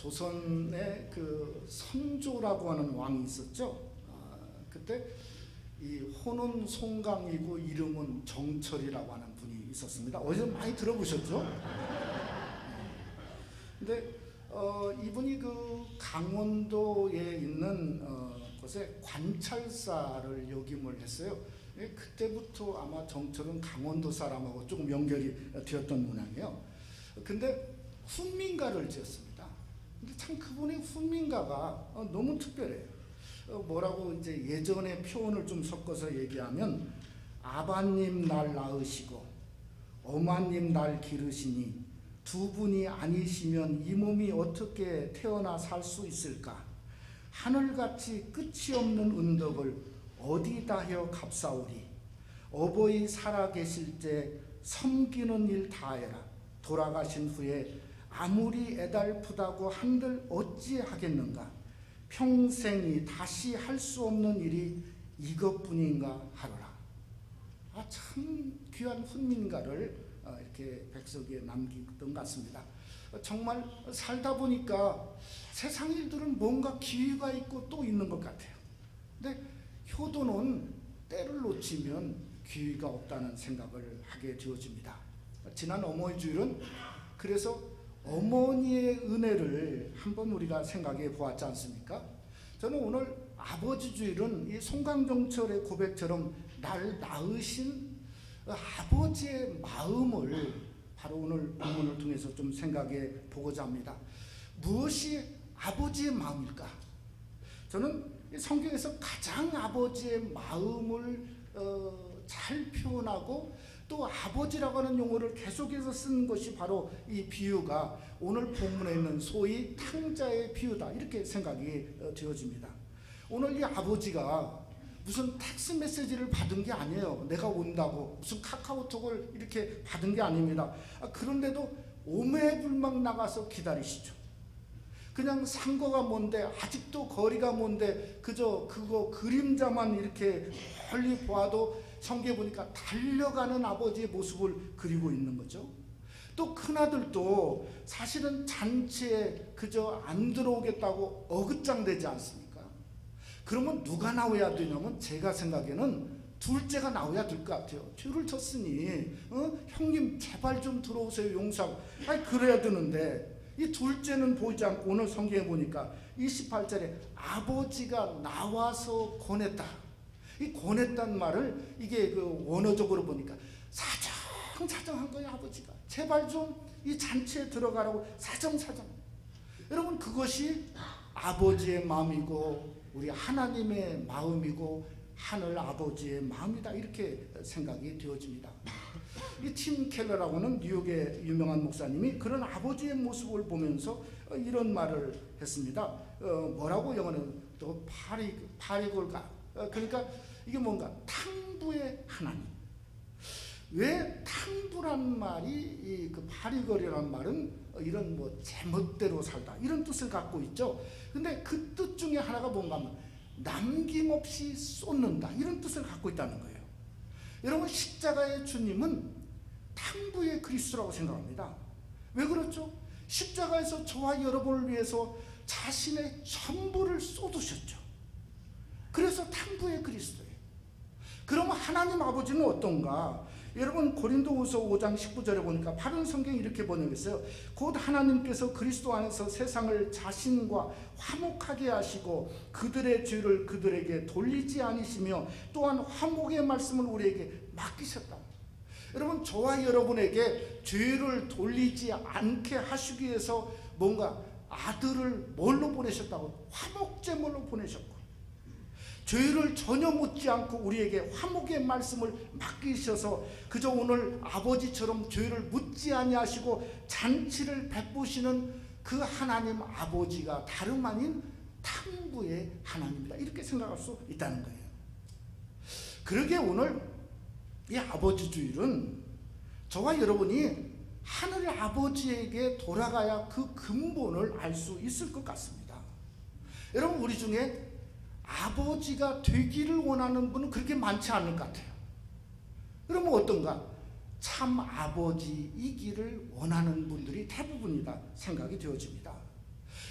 조선의 그 선조라고 하는 왕이 있었죠. 그때 이 호는 송강이고 이름은 정철이라고 하는 분이 있었습니다. 어디서 많이 들어보셨죠? 근데 이분이 그 강원도에 있는 곳에 관찰사를 역임을 했어요. 그때부터 아마 정철은 강원도 사람하고 조금 연결이 되었던 모양이에요. 근데 훈민가를 지었습니다. 근데 참 그분의 훈민가가 너무 특별해요. 뭐라고 이제 예전의 표현을 좀 섞어서 얘기하면 아바님 날 낳으시고 어마님 날 기르시니 두 분이 아니시면 이 몸이 어떻게 태어나 살 수 있을까? 하늘같이 끝이 없는 은덕을 어디다 혀 값사오리. 어버이 살아계실 때 섬기는 일 다해라. 돌아가신 후에 아무리 애달프다고 한들 어찌하겠는가. 평생이 다시 할 수 없는 일이 이것뿐인가 하노라. 참 귀한 훈민가를 이렇게 백석에 남기던 것 같습니다. 정말 살다 보니까 세상 일들은 뭔가 기회가 있고 또 있는 것 같아요. 근데 효도는 때를 놓치면 기회가 없다는 생각을 하게 되어집니다. 지난 어머니 주일은 그래서 어머니의 은혜를 한번 우리가 생각해 보았지 않습니까? 저는 오늘 아버지 주일은 이 송강정철의 고백처럼 날 낳으신 아버지의 마음을 바로 오늘 본문을 통해서 좀 생각해 보고자 합니다. 무엇이 아버지의 마음일까? 저는 성경에서 가장 아버지의 마음을 잘 표현하고 또 아버지라고 하는 용어를 계속해서 쓰는 것이 바로 이 비유가 오늘 본문에 있는 소위 탕자의 비유다, 이렇게 생각이 되어집니다. 오늘 이 아버지가 무슨 텍스 메시지를 받은 게 아니에요. 내가 온다고 무슨 카카오톡을 이렇게 받은 게 아닙니다. 그런데도 오매불망 나가서 기다리시죠. 그냥 산 거가 뭔데, 아직도 거리가 뭔데, 그저 그거 그림자만 이렇게 멀리 보아도 성경에 보니까 달려가는 아버지의 모습을 그리고 있는 거죠. 또 큰아들도 사실은 잔치에 그저 안 들어오겠다고 어긋장되지 않습니까? 그러면 누가 나와야 되냐면 제가 생각에는 둘째가 나와야 될 것 같아요. 죄를 졌으니 형님 제발 좀 들어오세요, 용서하고. 그래야 되는데 이 둘째는 보이지 않고 오늘 성경에 보니까 28절에 아버지가 나와서 권했다. 이 권했단 말을 이게 그 원어적으로 보니까 사정사정한 거예요. 아버지가 제발 좀 이 잔치에 들어가라고 사정사정. 여러분, 그것이 아버지의 마음이고 우리 하나님의 마음이고 하늘 아버지의 마음이다, 이렇게 생각이 되어집니다. 이 팀 켈러라고는 뉴욕의 유명한 목사님이 그런 아버지의 모습을 보면서 이런 말을 했습니다. 뭐라고 영어는 또 파리골가. 그러니까 이게 뭔가 탕부의 하나님. 왜 탕부란 말이 그 파리걸이라는 말은 이런 뭐 제멋대로 살다 이런 뜻을 갖고 있죠. 근데 그 뜻 중에 하나가 뭔가 하면 남김없이 쏟는다, 이런 뜻을 갖고 있다는 거예요. 여러분, 십자가의 주님은 탕부의 그리스도라고 생각합니다. 왜 그렇죠? 십자가에서 저와 여러분을 위해서 자신의 전부를 쏟으셨죠. 그래서 탕부의 그리스도예요. 그러면 하나님 아버지는 어떤가? 여러분, 고린도후서 5장 19절에 보니까 바른 성경이 이렇게 번역했어요. 곧 하나님께서 그리스도 안에서 세상을 자신과 화목하게 하시고 그들의 죄를 그들에게 돌리지 않으시며 또한 화목의 말씀을 우리에게 맡기셨다. 여러분, 저와 여러분에게 죄를 돌리지 않게 하시기 위해서 뭔가 아들을 뭘로 보내셨다고? 화목제물로 보내셨고, 죄를 전혀 묻지 않고 우리에게 화목의 말씀을 맡기셔서 그저 오늘 아버지처럼 죄를 묻지 아니하시고 잔치를 베푸시는 그 하나님 아버지가 다름 아닌 탕부의 하나님이다, 이렇게 생각할 수 있다는 거예요. 그러게 오늘 이 아버지 주일은 저와 여러분이 하늘 아버지에게 돌아가야 그 근본을 알 수 있을 것 같습니다. 여러분, 우리 중에 아버지가 되기를 원하는 분은 그렇게 많지 않을 것 같아요. 그러면 어떤가? 참 아버지이기를 원하는 분들이 대부분이다 생각이 되어집니다.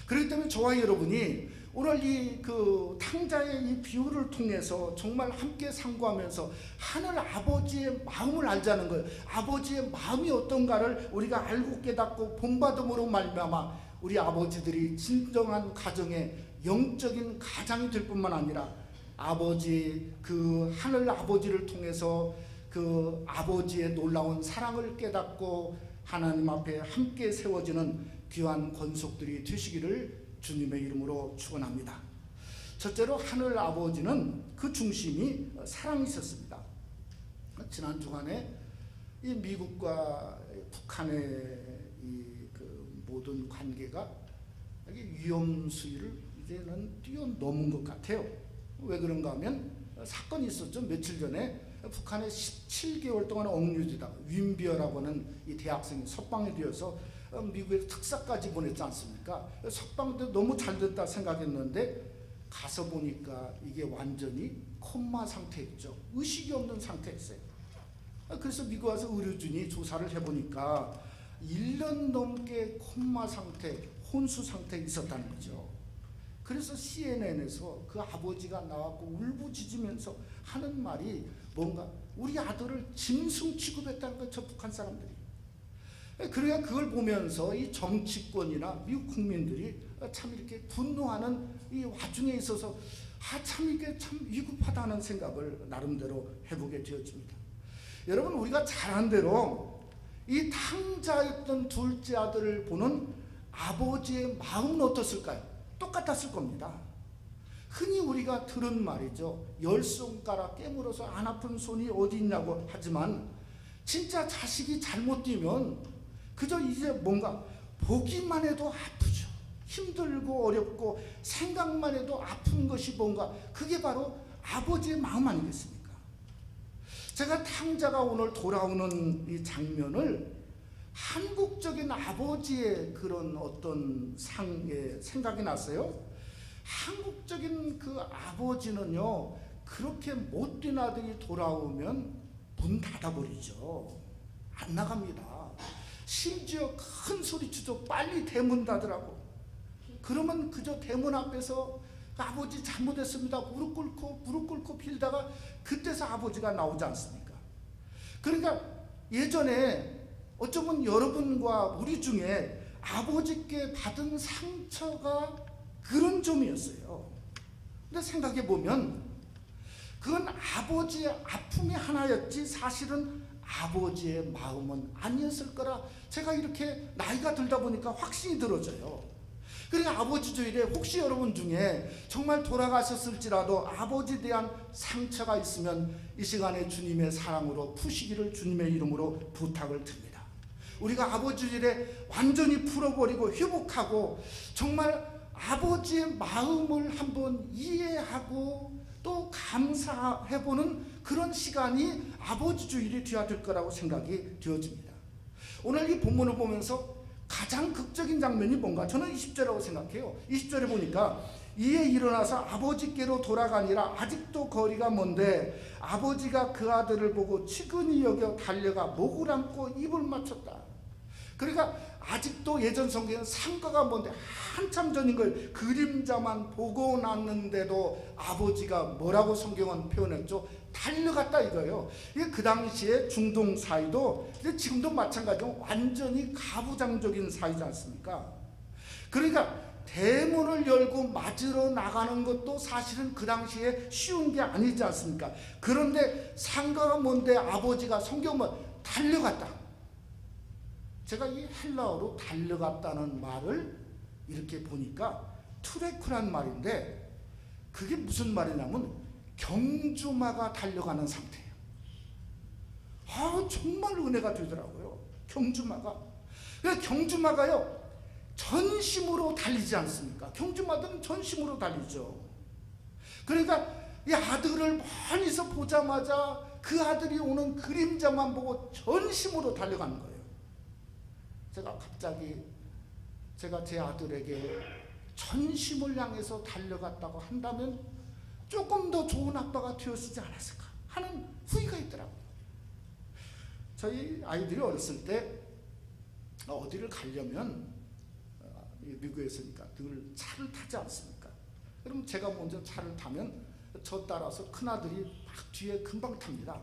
그렇기 때문에 저와 여러분이 오늘 이 그 탕자의 이 비유를 통해서 정말 함께 상고하면서 하늘 아버지의 마음을 알자는 거예요. 아버지의 마음이 어떤가를 우리가 알고 깨닫고 본받음으로 말미암아 우리 아버지들이 진정한 가정의 영적인 가장이 될 뿐만 아니라 아버지 그 하늘 아버지를 통해서 그 아버지의 놀라운 사랑을 깨닫고 하나님 앞에 함께 세워지는 귀한 권속들이 되시기를 주님의 이름으로 축원합니다. 첫째로 하늘 아버지는 그 중심이 사랑이셨습니다. 지난 주간에 이 미국과 북한의 이 그 모든 관계가 위험 수위를 이제는 뛰어넘은 것 같아요. 왜 그런가 하면 사건이 있었죠. 며칠 전에 북한에 17개월 동안 억류되다가 윈비어라고 하는 이 대학생이 석방이 되어서 미국에 특사까지 보냈지 않습니까? 석방도 너무 잘 됐다 생각했는데 가서 보니까 이게 완전히 콤마 상태였죠. 의식이 없는 상태였어요. 그래서 미국 와서 의료진이 조사를 해보니까 1년 넘게 콤마 상태, 혼수 상태에 있었다는 거죠. 그래서 CNN에서 그 아버지가 나왔고 울부짖으면서 하는 말이 뭔가 우리 아들을 짐승 취급했다는 거죠, 북한 사람들이. 그러니까 그걸 보면서 이 정치권이나 미국 국민들이 참 이렇게 분노하는 이 와중에 있어서 참 이게 참 위급하다는 생각을 나름대로 해보게 되어집니다. 여러분, 우리가 잘 아는 대로 이 탕자였던 둘째 아들을 보는 아버지의 마음은 어떻을까요? 똑같았을 겁니다. 흔히 우리가 들은 말이죠. 10손가락 깨물어서 안 아픈 손이 어디 있냐고 하지만 진짜 자식이 잘못 뛰면 그저 이제 뭔가 보기만 해도 아프죠. 힘들고 어렵고 생각만 해도 아픈 것이 뭔가 그게 바로 아버지의 마음 아니겠습니까? 제가 탕자가 오늘 돌아오는 이 장면을 한국적인 아버지의 그런 어떤 상에 생각이 났어요. 한국적인 그 아버지는요, 그렇게 못된 아들이 돌아오면 문 닫아버리죠. 안 나갑니다. 심지어 큰 소리치죠. 빨리 대문 닫으라고. 그러면 그저 대문 앞에서 아버지 잘못했습니다. 무릎 꿇고 빌다가 그때서 아버지가 나오지 않습니까? 그러니까 예전에 어쩌면 여러분과 우리 중에 아버지께 받은 상처가 그런 점이었어요. 근데 생각해 보면 그건 아버지의 아픔이 하나였지 사실은 아버지의 마음은 아니었을 거라 제가 이렇게 나이가 들다 보니까 확신이 들어져요. 그러니까 아버지 주일에 혹시 여러분 중에 정말 돌아가셨을지라도 아버지에 대한 상처가 있으면 이 시간에 주님의 사랑으로 푸시기를 주님의 이름으로 부탁을 드립니다. 우리가 아버지 주일에 완전히 풀어버리고 회복하고 정말 아버지의 마음을 한번 이해하고 또 감사해보는 그런 시간이 아버지 주일이 되어야 될 거라고 생각이 되어집니다. 오늘 이 본문을 보면서 가장 극적인 장면이 뭔가 저는 20절이라고 생각해요. 20절에 보니까 이에 일어나서 아버지께로 돌아가니라. 아직도 거리가 먼데 아버지가 그 아들을 보고 치근히 여겨 달려가 목을 안고 입을 맞췄다. 그러니까 아직도 예전 성경은 상가가 먼데 한참 전인 걸 그림자만 보고 났는데도 아버지가 뭐라고 성경은 표현했죠? 달려갔다 이거예요. 이게 그 당시에 중동 사이도 지금도 마찬가지로 완전히 가부장적인 사이지 않습니까? 그러니까 대문을 열고 맞으러 나가는 것도 사실은 그 당시에 쉬운 게 아니지 않습니까? 그런데 상가가 먼데 아버지가 성경은 달려갔다. 제가 이 헬라어로 달려갔다는 말을 이렇게 보니까 투레크란 말인데 그게 무슨 말이냐면 경주마가 달려가는 상태예요. 정말 은혜가 되더라고요. 경주마가. 경주마가요, 전심으로 달리지 않습니까? 경주마들은 전심으로 달리죠. 그러니까 이 아들을 멀리서 보자마자 그 아들이 오는 그림자만 보고 전심으로 달려가는 거예요. 제가 갑자기 제가 제 아들에게 전심을 향해서 달려갔다고 한다면 조금 더 좋은 아빠가 되었지 않았을까 하는 후회가 있더라고요. 저희 아이들이 어렸을 때 어디를 가려면 미국에서니까 늘 차를 타지 않습니까? 그럼 제가 먼저 차를 타면 저 따라서 큰아들이 막 뒤에 금방 탑니다.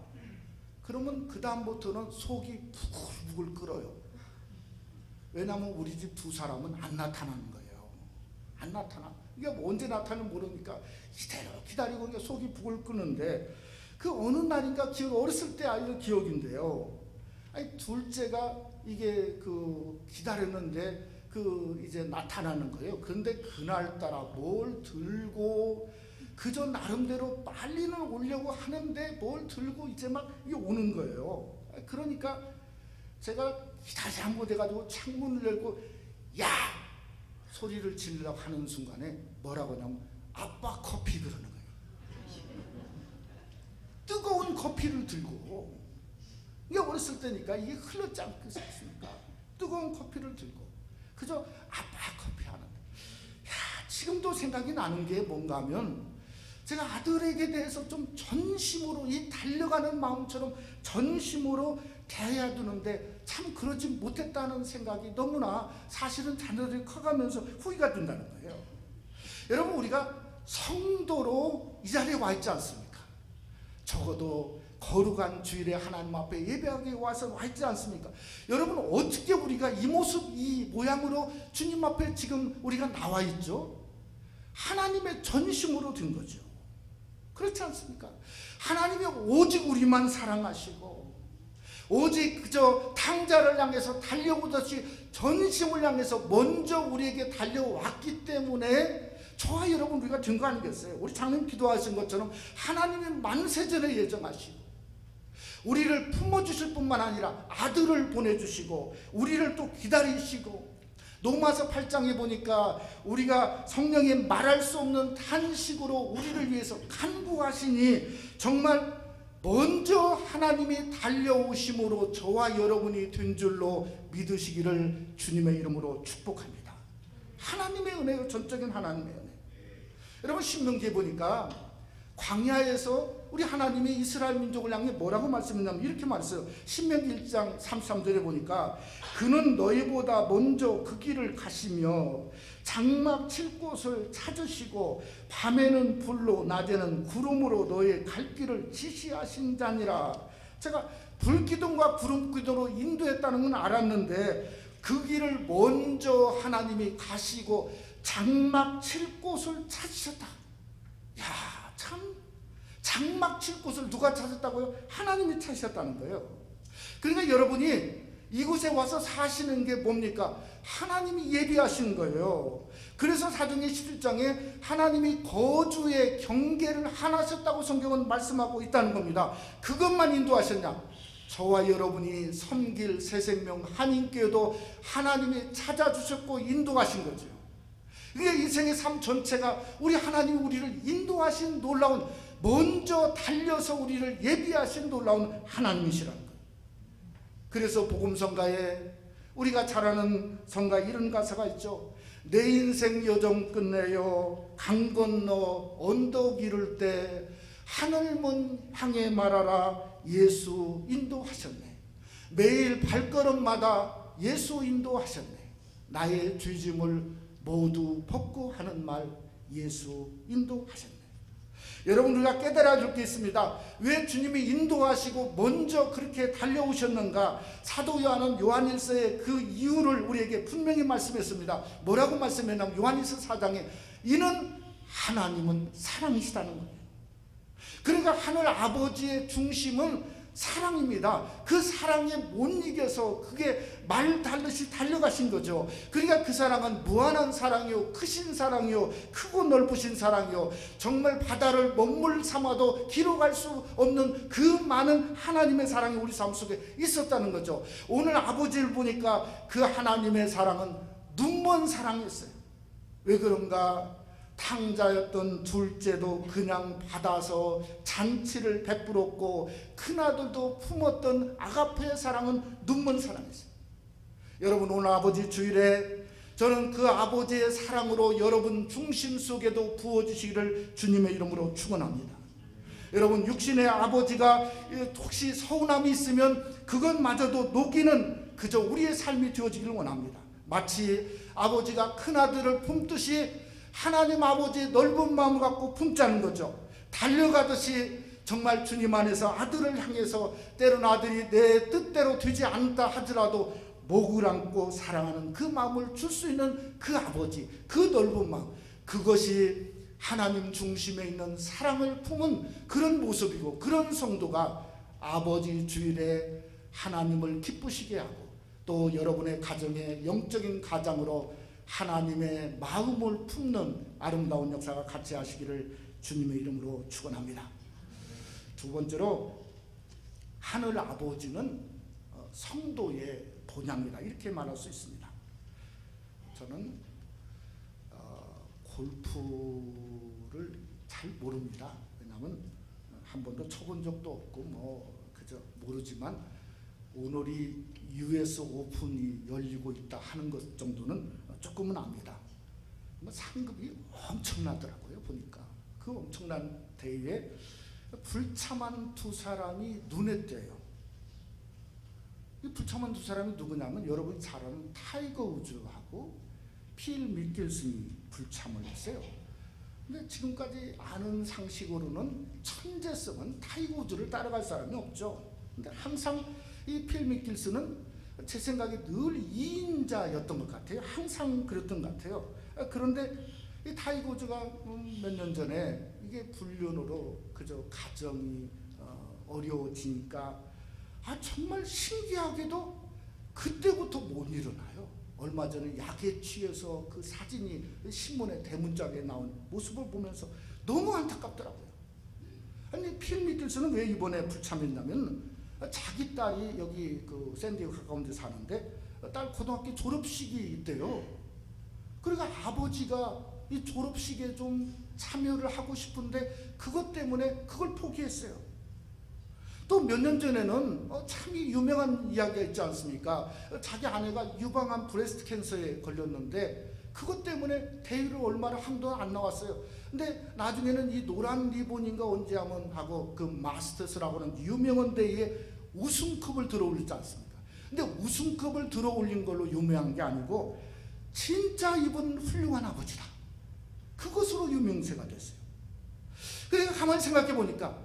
그러면 그 다음부터는 속이 부글부글 끓어요. 왜냐하면 우리 집 두 사람은 안 나타나는 거예요. 안 나타나. 이게 언제 나타나는 모르니까 기다리고 속이 부글 끓는데, 그 어느 날인가 어렸을 때 아이들 기억인데요. 아니 둘째가 이게 기다렸는데 이제 나타나는 거예요. 그런데 그날따라 뭘 들고 그저 나름대로 빨리는 오려고 하는데 뭘 들고 이제 막 이게 오는 거예요. 그러니까 제가 기다리지 못해가지고 창문을 열고 야! 소리를 지르려고 하는 순간에 뭐라고 하냐면 아빠 커피 그러는 거예요. 뜨거운 커피를 들고, 이게 어렸을 때니까 이게 흘렀지 않겠습니까? 뜨거운 커피를 들고 그저 아빠 커피 하는데, 야, 지금도 생각이 나는 게 뭔가 하면 제가 아들에게 대해서 좀 전심으로, 이 달려가는 마음처럼 전심으로 대해야 되는데 참 그러지 못했다는 생각이 너무나 사실은 자녀들이 커가면서 후회가 된다는 거예요. 여러분, 우리가 성도로 이 자리에 와 있지 않습니까? 적어도 거룩한 주일에 하나님 앞에 예배하기 와서 와 있지 않습니까? 여러분, 어떻게 우리가 이 모습, 이 모양으로 주님 앞에 지금 우리가 나와 있죠? 하나님의 전심으로 된 거죠. 그렇지 않습니까? 하나님이 오직 우리만 사랑하시고 오직 그저 탕자를 향해서 달려오듯이 전심을 향해서 먼저 우리에게 달려왔기 때문에 저와 여러분 우리가 된 거 아니겠어요? 우리 장로님 기도하신 것처럼 하나님이 만세전에 예정하시고 우리를 품어주실 뿐만 아니라 아들을 보내주시고 우리를 또 기다리시고, 로마서 8장에 보니까 우리가 성령이 말할 수 없는 탄식으로 우리를 위해서 간구하시니 정말 먼저 하나님이 달려오심으로 저와 여러분이 된 줄로 믿으시기를 주님의 이름으로 축복합니다. 하나님의 은혜요, 전적인 하나님의 은혜. 여러분, 신명기에 보니까 광야에서 우리 하나님이 이스라엘 민족을 향해 뭐라고 말씀했냐면 이렇게 말했어요. 신명기 1장 33절에 보니까 그는 너희보다 먼저 그 길을 가시며 장막 칠 곳을 찾으시고 밤에는 불로 낮에는 구름으로 너희의 갈 길을 지시하신 자니라. 제가 불기둥과 구름기둥으로 인도했다는 건 알았는데 그 길을 먼저 하나님이 가시고 장막 칠 곳을 찾으셨다. 야, 참, 장막 칠 곳을 누가 찾았다고요? 하나님이 찾으셨다는 거예요. 그러니까 여러분이 이곳에 와서 사시는 게 뭡니까? 하나님이 예비하신 거예요. 그래서 사도행전 11장에 하나님이 거주의 경계를 하나셨다고 성경은 말씀하고 있다는 겁니다. 그것만 인도하셨냐? 저와 여러분이 섬길 새생명 한인교회도 하나님이 찾아주셨고 인도하신 거죠. 이게 인생의 삶 전체가 우리 하나님이 우리를 인도하신 놀라운, 먼저 달려서 우리를 예비하신 놀라운 하나님이시라는 거예요. 그래서 복음성가에 우리가 잘 아는 성가 이런 가사가 있죠. 내 인생 여정 끝내요 강 건너 언덕 이를 때 하늘문 향해 말하라 예수 인도하셨네. 매일 발걸음마다 예수 인도하셨네. 나의 죄짐을 모두 벗고 하는 말 예수 인도하셨네. 여러분, 우리가 깨달아 줄 게 있습니다. 왜 주님이 인도하시고 먼저 그렇게 달려오셨는가? 사도 요한은 요한일서의 그 이유를 우리에게 분명히 말씀했습니다. 뭐라고 말씀했냐면 요한일서 4장에 이는 하나님은 사랑이시다는 거예요. 그러니까 하늘 아버지의 중심은 사랑입니다. 그 사랑에 못 이겨서 그게 말 달듯이 달려가신 거죠. 그러니까 그 사랑은 무한한 사랑이요, 크신 사랑이요, 크고 넓으신 사랑이요, 정말 바다를 먹물 삼아도 기록할 수 없는 그 많은 하나님의 사랑이 우리 삶 속에 있었다는 거죠. 오늘 아버지를 보니까 그 하나님의 사랑은 눈먼 사랑이었어요. 왜 그런가? 탕자였던 둘째도 그냥 받아서 잔치를 베풀었고 큰아들도 품었던 아가페의 사랑은 눈먼 사랑이었어요. 여러분, 오늘 아버지 주일에 저는 그 아버지의 사랑으로 여러분 중심 속에도 부어주시기를 주님의 이름으로 축원합니다. 여러분, 육신의 아버지가 혹시 서운함이 있으면 그것마저도 녹이는 그저 우리의 삶이 되어지기를 원합니다. 마치 아버지가 큰아들을 품듯이 하나님 아버지의 넓은 마음을 갖고 품자는 거죠. 달려가듯이 정말 주님 안에서 아들을 향해서 때론 아들이 내 뜻대로 되지 않다 하더라도 목을 안고 사랑하는 그 마음을 줄 수 있는 그 아버지, 그 넓은 마음, 그것이 하나님 중심에 있는 사랑을 품은 그런 모습이고, 그런 성도가 아버지 주일에 하나님을 기쁘시게 하고 또 여러분의 가정의 영적인 가장으로 하나님의 마음을 품는 아름다운 역사가 같이 하시기를 주님의 이름으로 축원합니다. 두 번째로, 하늘 아버지는 성도의 본향이다, 이렇게 말할 수 있습니다. 저는 골프를 잘 모릅니다. 왜냐하면 한 번도 쳐본 적도 없고 그저 모르지만 오늘이 US 오픈이 열리고 있다 하는 것 정도는 조금은 압니다. 상급이 엄청나더라고요. 보니까 그 엄청난 대회에 불참한 두 사람이 눈에 띄어요. 이 불참한 두 사람이 누구냐면 여러분이 잘 아는 타이거 우즈하고 필 미켈슨이 불참을 했어요. 근데 지금까지 아는 상식으로는 천재성은 타이거 우즈를 따라갈 사람이 없죠. 근데 항상 이 필 미켈슨은 제 생각에 늘 2인자였던 것 같아요. 항상 그랬던 것 같아요. 그런데 이 타이거 우즈가 몇 년 전에 이게 불륜으로 그저 가정이 어려워지니까 정말 신기하게도 그때부터 못 일어나요. 얼마 전에 약에 취해서 그 사진이 신문에 대문짝에 나온 모습을 보면서 너무 안타깝더라고요. 아니, 필 미켈슨은 왜 이번에 불참했냐면 자기 딸이 여기 그 샌디에고 가까운 데 사는데 딸 고등학교 졸업식이 있대요. 그러니까 아버지가 이 졸업식에 좀 참여를 하고 싶은데 그것 때문에 그걸 포기했어요. 또 몇 년 전에는 참 유명한 이야기가 있지 않습니까? 자기 아내가 유방암 브레스트 캔서에 걸렸는데 그것 때문에 대회를 얼마나 한동안 안 나왔어요. 근데 나중에는 이 노란 리본인가 언제 하고 그 마스터스라고 하는 유명한 대회에 우승컵을 들어올리지 않습니까? 근데 우승컵을 들어올린 걸로 유명한 게 아니고 진짜 이분 훌륭한 아버지다, 그것으로 유명세가 됐어요. 그러니까 가만히 생각해 보니까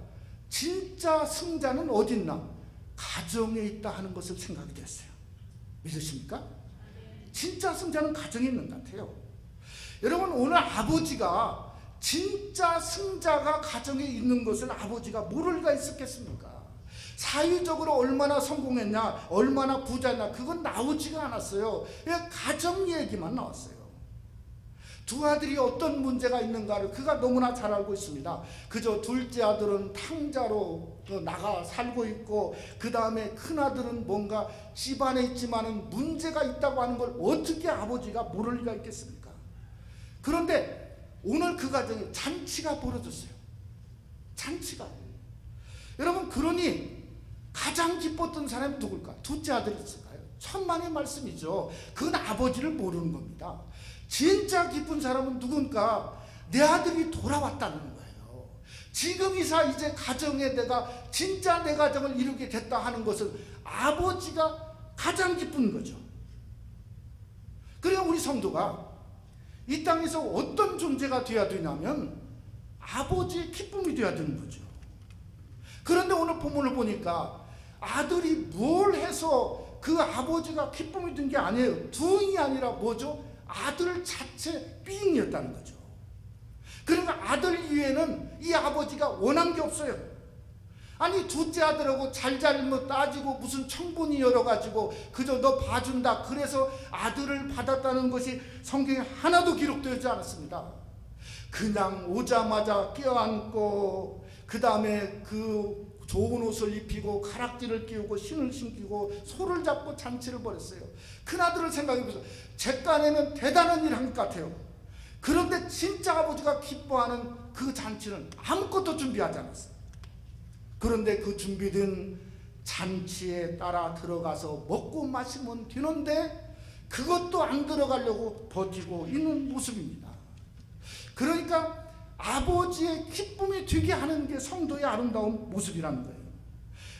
진짜 승자는 어디 있나? 가정에 있다 하는 것을 생각이 됐어요. 믿으십니까? 진짜 승자는 가정에 있는 것 같아요. 여러분, 오늘 아버지가 진짜 승자가 가정에 있는 것을 아버지가 모를 리가 있었겠습니까? 사회적으로 얼마나 성공했냐, 얼마나 부자냐, 그건 나오지가 않았어요. 그냥 가정 얘기만 나왔어요. 두 아들이 어떤 문제가 있는가를 그가 너무나 잘 알고 있습니다. 그저 둘째 아들은 탕자로 나가 살고 있고, 그 다음에 큰 아들은 뭔가 집안에 있지만은 문제가 있다고 하는 걸 어떻게 아버지가 모를 리가 있겠습니까? 그런데 오늘 그 가정에 잔치가 벌어졌어요. 잔치가. 여러분, 그러니 가장 기뻤던 사람이 누굴까? 둘째 아들이었을까요? 천만의 말씀이죠. 그건 아버지를 모르는 겁니다. 진짜 기쁜 사람은 누군가? 내 아들이 돌아왔다는 거예요. 지금 이제 가정에 내가 진짜 내 가정을 이루게 됐다 하는 것은 아버지가 가장 기쁜 거죠. 그래야 우리 성도가 이 땅에서 어떤 존재가 되어야 되냐면 아버지의 기쁨이 되어야 되는 거죠. 그런데 오늘 본문을 보니까 아들이 뭘 해서 그 아버지가 기쁨이 든 게 아니에요. 둥이 아니라 뭐죠? 아들 자체 삥이었다는 거죠. 그러니까 아들 이외에는 이 아버지가 원한 게 없어요. 아니, 둘째 아들하고 잘잘못 따지고 무슨 청분이 열어가지고 그저 너 봐준다 그래서 아들을 받았다는 것이 성경에 하나도 기록되지 않았습니다. 그냥 오자마자 껴안고 그 다음에 그 좋은 옷을 입히고 가락지를 끼우고 신을 신기고 소를 잡고 잔치를 벌였어요. 큰아들을 생각해보세요. 제 딴에는 대단한 일 한 것 같아요. 그런데 진짜 아버지가 기뻐하는 그 잔치는 아무것도 준비하지 않았어요. 그런데 그 준비된 잔치에 따라 들어가서 먹고 마시면 되는데 그것도 안 들어가려고 버티고 있는 모습입니다. 그러니까 아버지의 기쁨이 되게 하는 게 성도의 아름다운 모습이라는 거예요.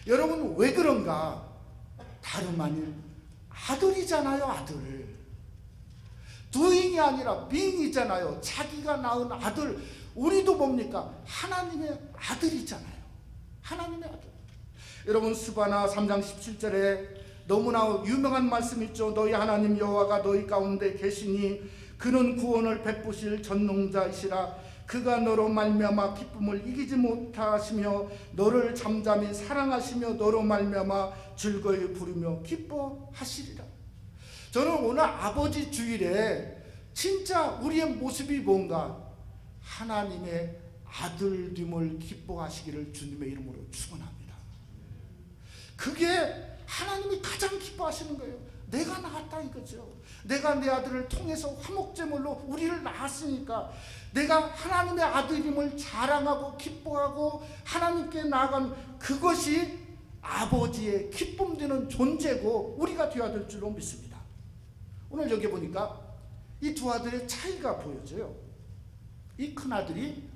여러분, 왜 그런가? 다름 아닌 아들이잖아요, 아들. doing이 아니라 being이잖아요. 자기가 낳은 아들. 우리도 뭡니까? 하나님의 아들이잖아요. 하나님의 아들. 여러분 스바나 3장 17절에 너무나 유명한 말씀 있죠. 너희 하나님 여호와가 너희 가운데 계시니 그는 구원을 베푸실 전능자이시라. 그가 너로 말미암아 기쁨을 이기지 못하시며 너를 잠잠히 사랑하시며 너로 말미암아 즐거이 부르며 기뻐하시리라. 저는 오늘 아버지 주일에 진짜 우리의 모습이 뭔가 하나님의 아들됨을 기뻐하시기를 주님의 이름으로 축원합니다. 그게 하나님이 가장 기뻐하시는 거예요. 내가 낳았다 이거죠. 내가 내 아들을 통해서 화목제물로 우리를 낳았으니까 내가 하나님의 아들임을 자랑하고 기뻐하고 하나님께 나아간 그것이 아버지의 기쁨 되는 존재고 우리가 되어야 될 줄로 믿습니다. 오늘 여기 보니까 이 두 아들의 차이가 보여져요. 이 큰아들이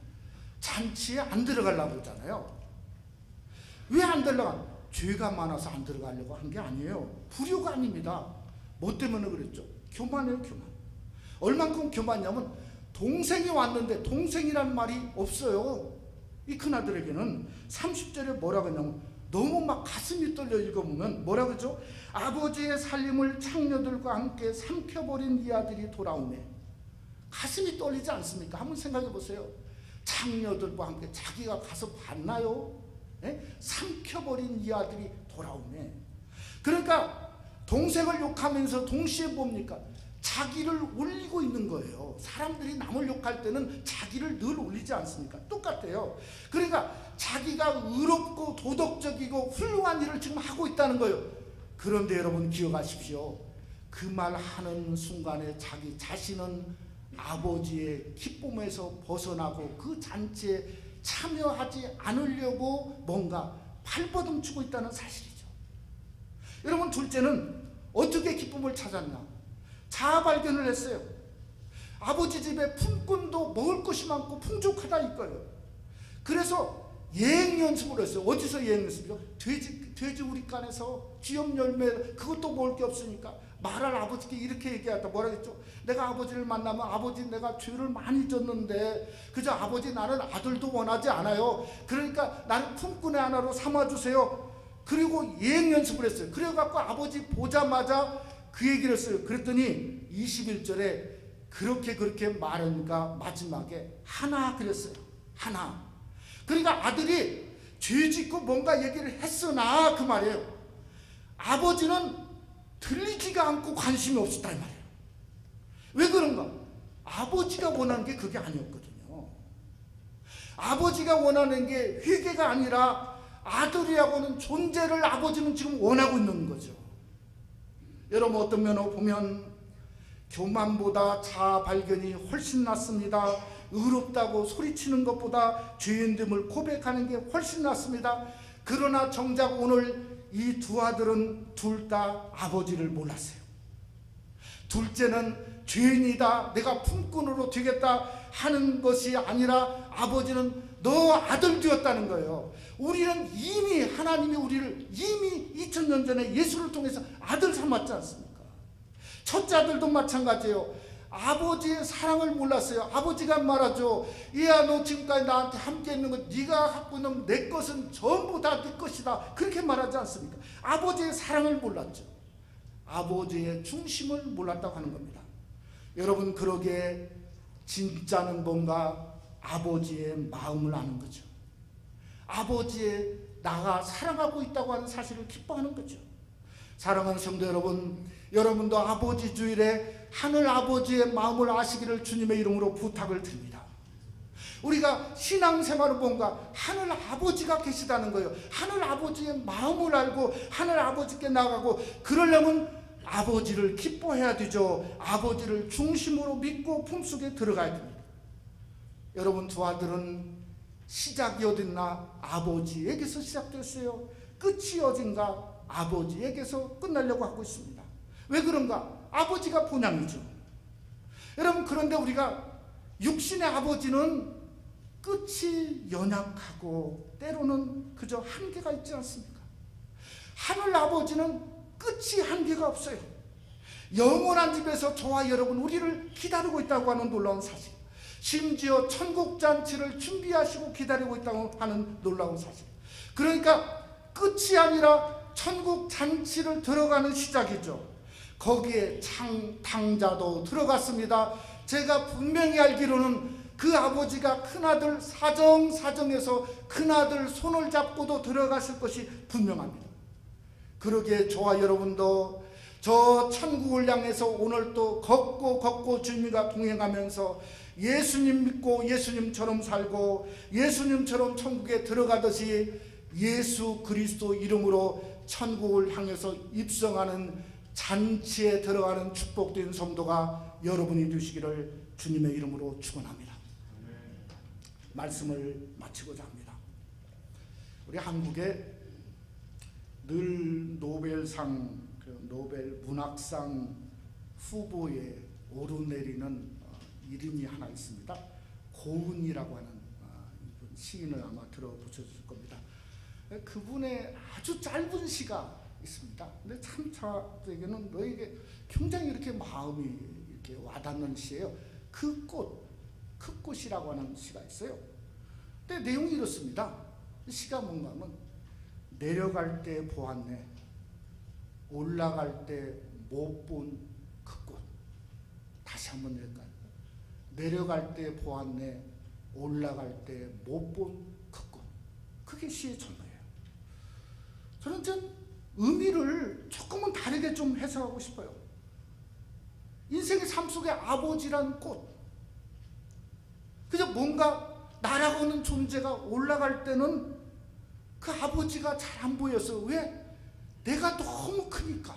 잔치에 안 들어가려고 그러잖아요. 왜 안 들어가? 죄가 많아서 안 들어가려고 한 게 아니에요. 불효가 아닙니다. 뭐 때문에 그랬죠? 교만이에요, 교만. 얼만큼 교만이냐면 동생이 왔는데 동생이란 말이 없어요. 이 큰아들에게는 30절에 뭐라고 했냐면 너무 막 가슴이 떨려 읽어보면 뭐라고 했죠? 아버지의 살림을 창녀들과 함께 삼켜버린 이 아들이 돌아오네. 가슴이 떨리지 않습니까? 한번 생각해 보세요. 창녀들과 함께 자기가 가서 봤나요? 삼켜버린 이 아들이 돌아오네. 그러니까 동생을 욕하면서 동시에 뭡니까? 자기를 올리고 있는 거예요. 사람들이 남을 욕할 때는 자기를 늘 올리지 않습니까? 똑같아요. 그러니까 자기가 의롭고 도덕적이고 훌륭한 일을 지금 하고 있다는 거예요. 그런데 여러분 기억하십시오. 그 말 하는 순간에 자기 자신은 아버지의 기쁨에서 벗어나고 그 잔치에 참여하지 않으려고 뭔가 발버둥치고 있다는 사실이죠. 여러분 둘째는 어떻게 기쁨을 찾았나? 자아 발견을 했어요. 아버지 집에 품꾼도 먹을 것이 많고 풍족하다 이거예요. 그래서 예행 연습을 했어요. 어디서 예행 연습이요? 돼지 우리간에서 쥐염 열매 그것도 먹을 게 없으니까 말할 아버지께 이렇게 얘기하다. 뭐라 했죠? 내가 아버지를 만나면 아버지 내가 죄를 많이 졌는데 그저 아버지 나는 아들도 원하지 않아요. 그러니까 나는 품꾼의 하나로 삼아주세요. 그리고 예행 연습을 했어요. 그래갖고 아버지 보자마자 그 얘기를 했어요. 그랬더니 21절에 그렇게 말하니까 마지막에 하나 그랬어요. 하나. 그러니까 아들이 죄짓고 뭔가 얘기를 했으나 그 말이에요. 아버지는 들리지가 않고 관심이 없었다 이 말이에요. 왜 그런가? 아버지가 원하는 게 그게 아니었거든요. 아버지가 원하는 게 회개가 아니라 아들이라고는 존재를 아버지는 지금 원하고 있는 거죠. 여러분 어떤 면으로 보면 교만보다 자아 발견이 훨씬 낫습니다. 의롭다고 소리치는 것보다 죄인됨을 고백하는 게 훨씬 낫습니다. 그러나 정작 오늘 이 두 아들은 둘 다 아버지를 몰랐어요. 둘째는 죄인이다, 내가 품꾼으로 되겠다 하는 것이 아니라 아버지는 너 아들 되었다는 거예요. 우리는 이미 하나님이 우리를 이미 2000년 전에 예수를 통해서 아들 삼았지 않습니까? 첫째 아들도 마찬가지예요. 아버지의 사랑을 몰랐어요. 아버지가 말하죠. 얘야 너 지금까지 나한테 함께 있는 것 네가 갖고 있는 내 것은 전부 다 네 것이다. 그렇게 말하지 않습니까? 아버지의 사랑을 몰랐죠. 아버지의 중심을 몰랐다고 하는 겁니다. 여러분 그러기에 진짜는 뭔가 아버지의 마음을 아는 거죠. 아버지의 나가 사랑하고 있다고 하는 사실을 기뻐하는 거죠. 사랑하는 성도 여러분, 여러분도 아버지 주일에 하늘 아버지의 마음을 아시기를 주님의 이름으로 부탁을 드립니다. 우리가 신앙생활은 뭔가 하늘 아버지가 계시다는 거예요. 하늘 아버지의 마음을 알고 하늘 아버지께 나가고 그러려면 아버지를 기뻐해야 되죠. 아버지를 중심으로 믿고 품속에 들어가야 됩니다. 여러분 두 아들은 시작이 어딨나? 아버지에게서 시작됐어요. 끝이 어딘가? 아버지에게서 끝나려고 하고 있습니다. 왜 그런가? 아버지가 본향이죠. 여러분 그런데 우리가 육신의 아버지는 끝이 연약하고 때로는 그저 한계가 있지 않습니까? 하늘 아버지는 끝이 한계가 없어요. 영원한 집에서 저와 여러분 우리를 기다리고 있다고 하는 놀라운 사실, 심지어 천국잔치를 준비하시고 기다리고 있다고 하는 놀라운 사실. 그러니까 끝이 아니라 천국잔치를 들어가는 시작이죠. 거기에 당자도 들어갔습니다. 제가 분명히 알기로는 그 아버지가 큰아들 사정에서 큰아들 손을 잡고도 들어갔을 것이 분명합니다. 그러기에 저와 여러분도 저 천국을 향해서 오늘 또 걷고 주님과 동행하면서 예수님 믿고 예수님처럼 살고 예수님처럼 천국에 들어가듯이 예수 그리스도 이름으로 천국을 향해서 입성하는 잔치에 들어가는 축복된 성도가 여러분이 되시기를 주님의 이름으로 축원합니다. 말씀을 마치고자 합니다. 우리 한국에 늘 노벨상, 노벨 문학상 후보에 오르내리는 이름이 하나 있습니다. 고은이라고 하는 시인을 아마 들어보셨을 겁니다. 그분의 아주 짧은 시가 있습니다. 근데 참 저에게는 너에게 굉장히 이렇게 마음이 이렇게 와닿는 시예요. 그 꽃이라고 하는 시가 있어요. 근데 내용이 이렇습니다. 시가 뭔가 하면 내려갈 때 보았네, 올라갈 때 못 본 그 꽃. 다시 한번 읽을까요? 내려갈 때 보았네, 올라갈 때 못 본 그 꽃. 그게 시의 전부예요. 저는 좀 의미를 조금은 다르게 좀 해석하고 싶어요. 인생의 삶 속에 아버지란 꽃, 그저 뭔가 나라고는 존재가 올라갈 때는 그 아버지가 잘 안 보여서, 왜? 내가 너무 크니까.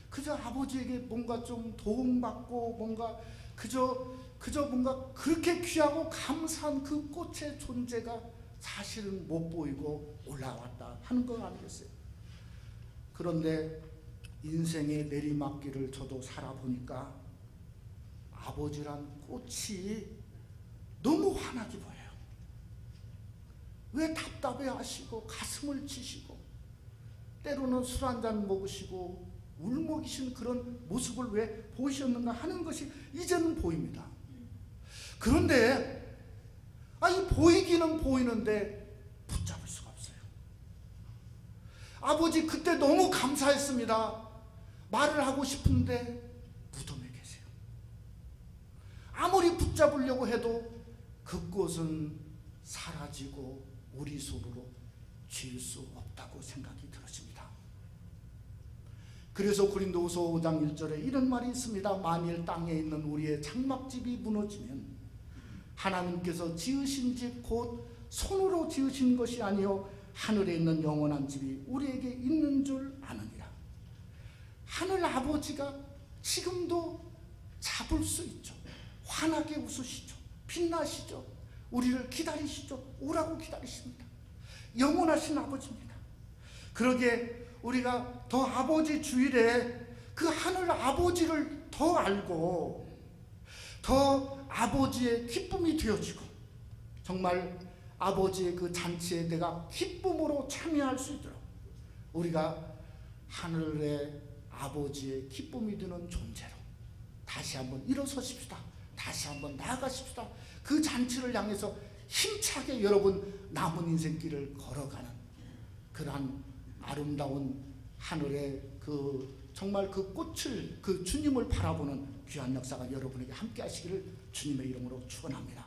그저 아버지에게 뭔가 좀 도움받고 뭔가 그저 뭔가 그렇게 귀하고 감사한 그 꽃의 존재가 사실은 못 보이고 올라왔다 하는 거 아니겠어요? 그런데 인생의 내리막길을 저도 살아보니까 아버지란 꽃이 너무 환하게 보여요. 왜 답답해 하시고 가슴을 치시고 때로는 술 한잔 먹으시고 울먹이신 그런 모습을 왜 보이셨는가 하는 것이 이제는 보입니다. 그런데 이 보이기는 보이는데 붙잡을 수가 없어요. 아버지 그때 너무 감사했습니다. 말을 하고 싶은데 무덤에 계세요. 아무리 붙잡으려고 해도 그 꽃은 사라지고 우리 손으로 쥘 수 없다고 생각이 들었습니다. 그래서 고린도후서 5장 1절에 이런 말이 있습니다. 만일 땅에 있는 우리의 장막집이 무너지면 하나님께서 지으신 집 곧 손으로 지으신 것이 아니요 하늘에 있는 영원한 집이 우리에게 있는 줄 아느니라. 하늘 아버지가 지금도 잡을 수 있죠. 환하게 웃으시죠. 빛나시죠. 우리를 기다리시죠. 오라고 기다리십니다. 영원하신 아버지입니다. 그러기에 우리가 더 아버지 주일에 그 하늘 아버지를 더 알고 더 아버지의 기쁨이 되어지고 정말 아버지의 그 잔치에 내가 기쁨으로 참여할 수 있도록 우리가 하늘의 아버지의 기쁨이 되는 존재로 다시 한번 일어서십시다. 다시 한번 나아가십시다. 그 잔치를 향해서 힘차게 여러분 남은 인생길을 걸어가는 그러한 아름다운 하늘의 그 정말 그 꽃을 그 주님을 바라보는 귀한 역사가 여러분에게 함께 하시기를 주님의 이름으로 축원합니다.